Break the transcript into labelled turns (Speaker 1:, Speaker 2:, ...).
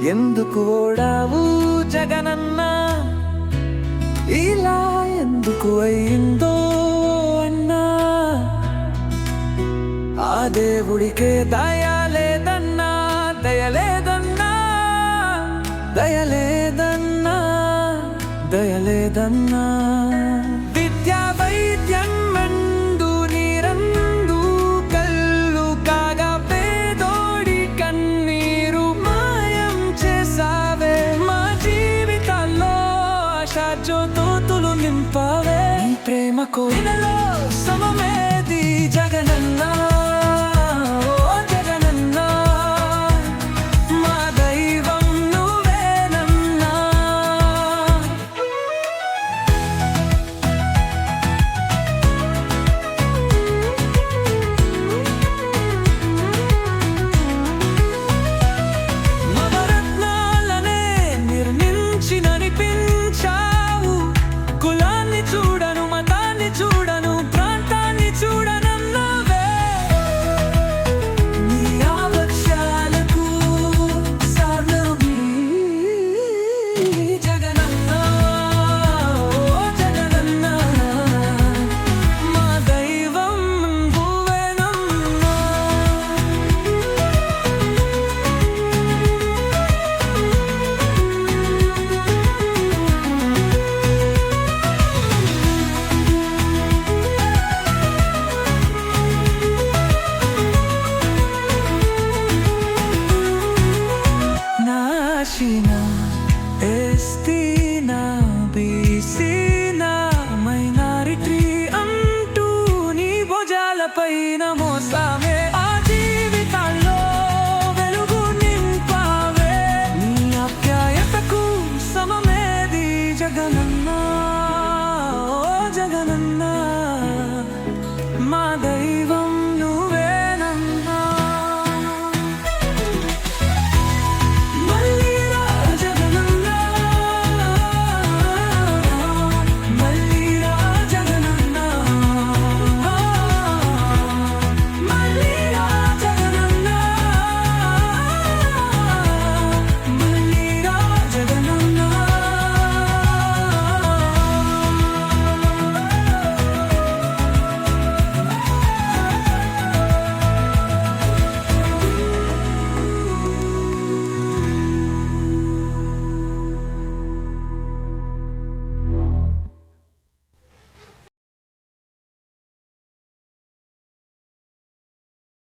Speaker 1: ఎందుకు ఓడావు జగనన్న, ఇలా ఎందుకు అయిందో అన్నా. ఆ దేవుడికే దయలేదన్నా, దయలేదన్నా, దయలేదన్నా, దయలేదన్నా. విద్యా వైద్యం మందు నీరందు కళ్ళు కాగా పేదోడి కన్నీరు మాయం చేసావే. మా జీవితాల్లో ఆశా జ్యోతులు నింపావే. నీ ప్రేమ కోయిలలో సమమేది జగనన్నా, ఓ జగనన్నా. మా దైవం నువ్వేనన్నా. నవరత్నాలనే నిర్మించి నడిపించావు. కులాన్ని చూడను, మతాన్ని చూడను, ప్రాంతాన్ని చూడనన్నావే. నీ ఆలక్ష్యాలకు సాధనమీ జగనన్నా, ఓ జగనన్నా. మా దైవం నువ్వేనన్నా. నాశినా